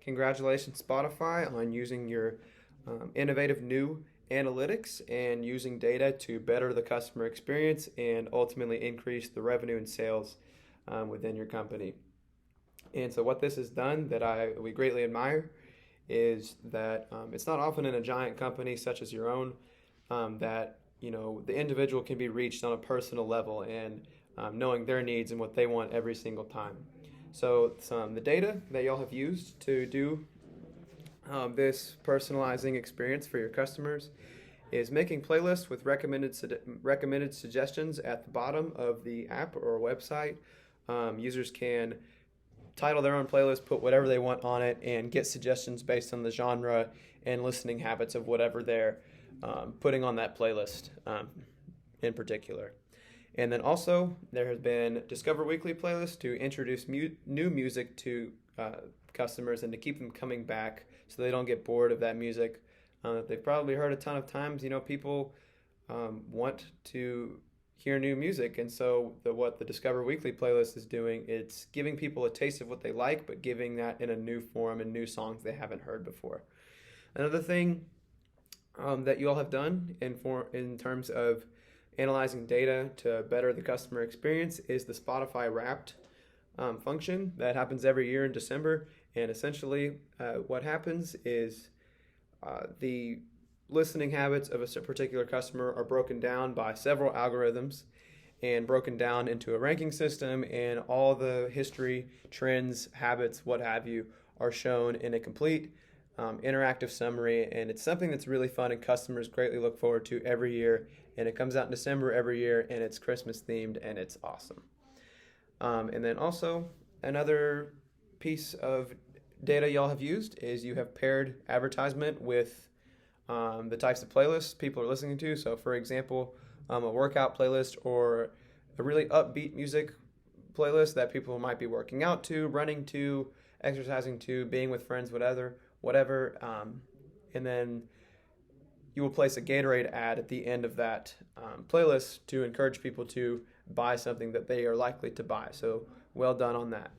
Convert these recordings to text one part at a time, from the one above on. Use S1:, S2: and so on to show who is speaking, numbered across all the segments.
S1: Congratulations, Spotify, on using your innovative new analytics and using data to better the customer experience and ultimately increase the revenue and sales within your company. And so, what this has done that we greatly admire is that it's not often in a giant company such as your own that the individual can be reached on a personal level and knowing their needs and what they want every single time. So the data that y'all have used to do this personalizing experience for your customers is making playlists with recommended suggestions at the bottom of the app or website. Users can title their own playlist, put whatever they want on it, and get suggestions based on the genre and listening habits of whatever they're putting on that playlist in particular. And then also, there has been Discover Weekly playlists to introduce new music to customers and to keep them coming back so they don't get bored of that music that they've probably heard a ton of times. People want to hear new music, and so what the Discover Weekly playlist is doing, it's giving people a taste of what they like, but giving that in a new form and new songs they haven't heard before. Another thing that you all have done in terms of analyzing data to better the customer experience is the Spotify Wrapped function that happens every year in December. And essentially, what happens is the listening habits of a particular customer are broken down by several algorithms and broken down into a ranking system, and all the history, trends, habits, what have you, are shown in a complete interactive summary. And it's something that's really fun and customers greatly look forward to every year. And it comes out in December every year, and it's Christmas themed, and it's awesome. And then also, another piece of data y'all have used is you have paired advertisement with the types of playlists people are listening to. So, for example, a workout playlist or a really upbeat music playlist that people might be working out to, running to, exercising to, being with friends, whatever. And then you will place a Gatorade ad at the end of that playlist to encourage people to buy something that they are likely to buy. So well done on that.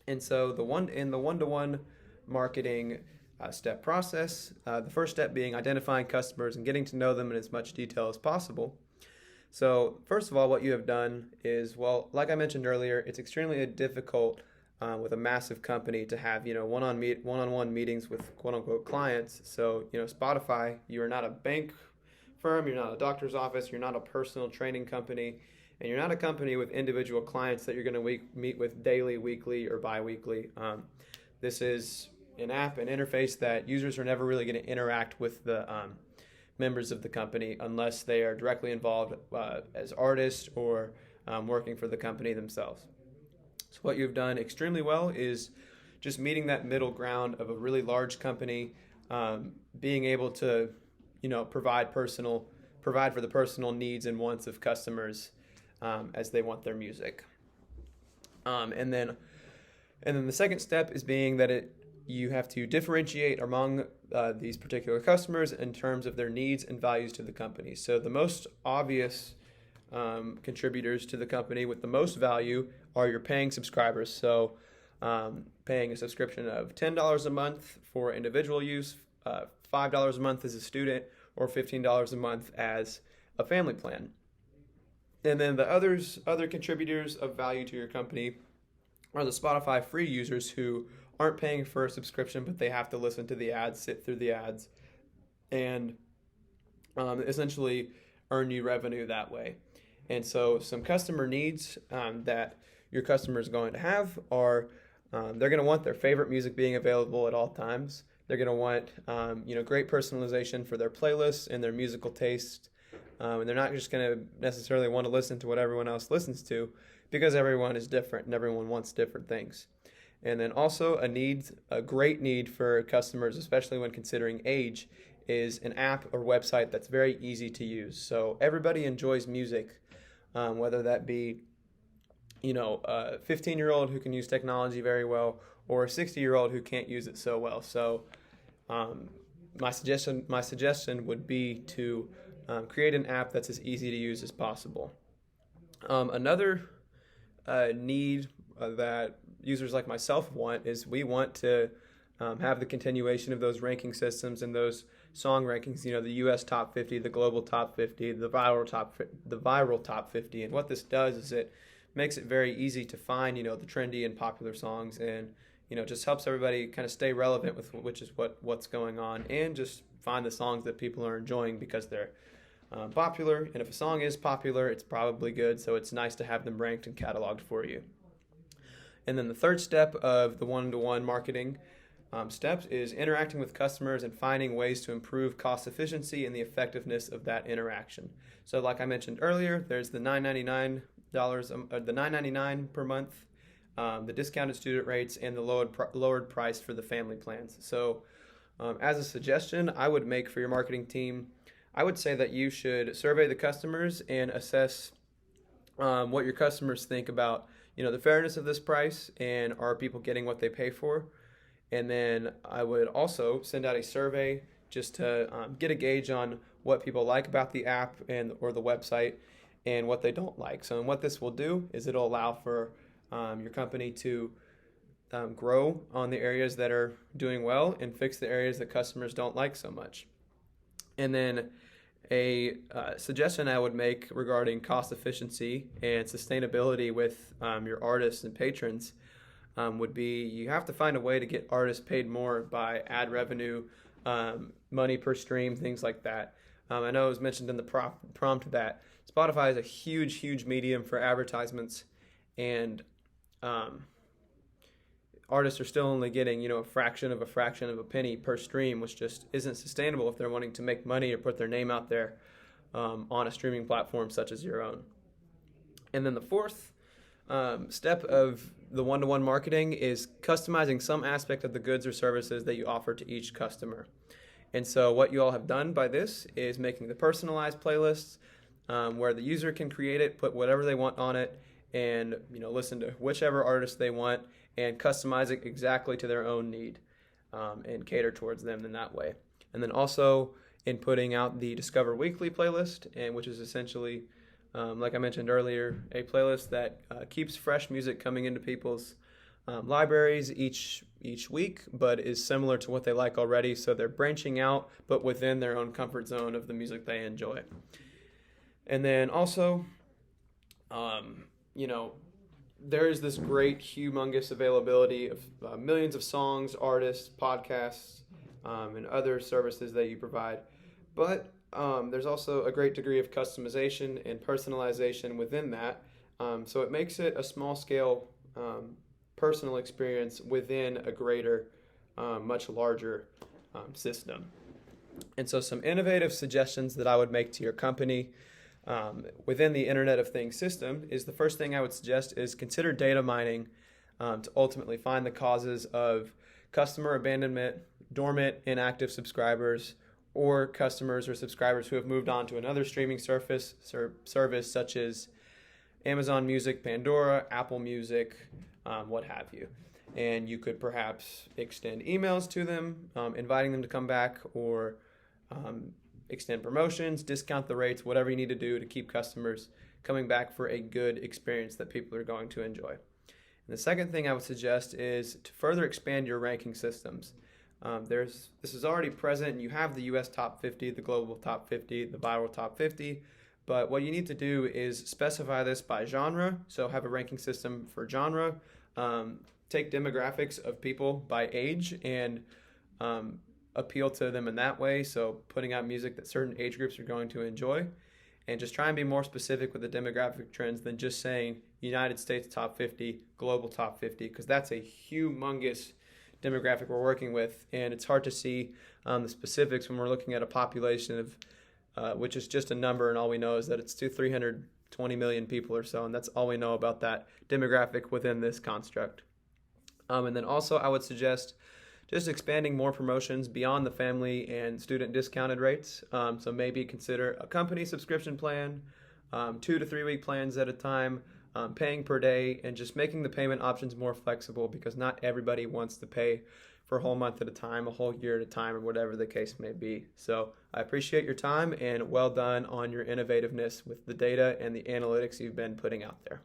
S1: And so the one-to-one marketing step process, the first step being identifying customers and getting to know them in as much detail as possible. So first of all, what you have done is, well, like I mentioned earlier, it's extremely difficult with a massive company to have one-on-one meetings with quote-unquote clients. So Spotify, you are not a bank firm, you're not a doctor's office, you're not a personal training company, and you're not a company with individual clients that you're going to meet with daily, weekly, or bi-weekly. This is an app, an interface that users are never really going to interact with the members of the company unless they are directly involved as artists or working for the company themselves. So what you've done extremely well is just meeting that middle ground of a really large company, being able to, provide for the personal needs and wants of customers as they want their music. And then the second step is being that you have to differentiate among these particular customers in terms of their needs and values to the company. So the most obvious contributors to the company with the most value are your paying subscribers. So paying a subscription of $10 a month for individual use, $5 a month as a student, or $15 a month as a family plan. And then the other contributors of value to your company are the Spotify free users who aren't paying for a subscription, but they have to listen to the ads, sit through the ads, and essentially earn you revenue that way. And so some customer needs that your customer is going to have are they're going to want their favorite music being available at all times. They're going to want great personalization for their playlists and their musical taste. And they're not just going to necessarily want to listen to what everyone else listens to, because everyone is different and everyone wants different things. And then also a great need for customers, especially when considering age, is an app or website that's very easy to use. So everybody enjoys music, whether that be a 15-year-old who can use technology very well, or a 60-year-old who can't use it so well. So my suggestion would be to create an app that's as easy to use as possible. Another need that users like myself want is we want to have the continuation of those ranking systems and those song rankings, the US top 50, the global top 50, the viral top 50. And what this does is it makes it very easy to find, the trendy and popular songs, and just helps everybody kind of stay relevant with which is what's going on, and just find the songs that people are enjoying because they're popular. And if a song is popular, it's probably good, so it's nice to have them ranked and cataloged for you. And then the third step of the one-to-one marketing steps is interacting with customers and finding ways to improve cost efficiency and the effectiveness of that interaction. So like I mentioned earlier, there's the $9.99 the $9.99 per month, the discounted student rates, and the lowered price for the family plans. So as a suggestion I would make for your marketing team, I would say that you should survey the customers and assess what your customers think about the fairness of this price, and are people getting what they pay for. And then I would also send out a survey just to get a gauge on what people like about the app or the website, and what they don't like. So, and what this will do is it'll allow for your company to grow on the areas that are doing well and fix the areas that customers don't like so much. And then a suggestion I would make regarding cost efficiency and sustainability with your artists and patrons would be, you have to find a way to get artists paid more by ad revenue, money per stream, things like that. I know it was mentioned in the prompt that Spotify is a huge medium for advertisements, and artists are still only getting a fraction of a penny per stream, which just isn't sustainable if they're wanting to make money or put their name out there on a streaming platform such as your own. And then the fourth step of the one-to-one marketing is customizing some aspect of the goods or services that you offer to each customer. And so what you all have done by this is making the personalized playlists where the user can create it, put whatever they want on it, and listen to whichever artist they want, and customize it exactly to their own need, and cater towards them in that way. And then also in putting out the Discover Weekly playlist, and which is essentially, like I mentioned earlier, a playlist that keeps fresh music coming into people's libraries each week, but is similar to what they like already. So they're branching out, but within their own comfort zone of the music they enjoy. And then also, there is this great, humongous availability of millions of songs, artists, podcasts, and other services that you provide. But there's also a great degree of customization and personalization within that. So it makes it a small-scale personal experience within a greater, much larger system. And so some innovative suggestions that I would make to your company within the Internet of Things system is, the first thing I would suggest is consider data mining to ultimately find the causes of customer abandonment, dormant, inactive subscribers, or customers or subscribers who have moved on to another streaming service such as Amazon Music, Pandora, Apple Music, what have you. And you could perhaps extend emails to them, inviting them to come back, or extend promotions, discount the rates, whatever you need to do to keep customers coming back for a good experience that people are going to enjoy. And the second thing I would suggest is to further expand your ranking systems. This is already present. You have the US top 50, the global top 50, the viral top 50, but what you need to do is specify this by genre. So have a ranking system for genre, take demographics of people by age, and appeal to them in that way. So putting out music that certain age groups are going to enjoy, and just try and be more specific with the demographic trends than just saying United States top 50, global top 50, because that's a humongous demographic we're working with, and it's hard to see the specifics when we're looking at a population of which is just a number, and all we know is that it's 320 million people or so, and that's all we know about that demographic within this construct. And then also I would suggest just expanding more promotions beyond the family and student discounted rates. So maybe consider a company subscription plan, 2 to 3 week plans at a time, paying per day, and just making the payment options more flexible, because not everybody wants to pay for a whole month at a time, a whole year at a time, or whatever the case may be. So I appreciate your time, and well done on your innovativeness with the data and the analytics you've been putting out there.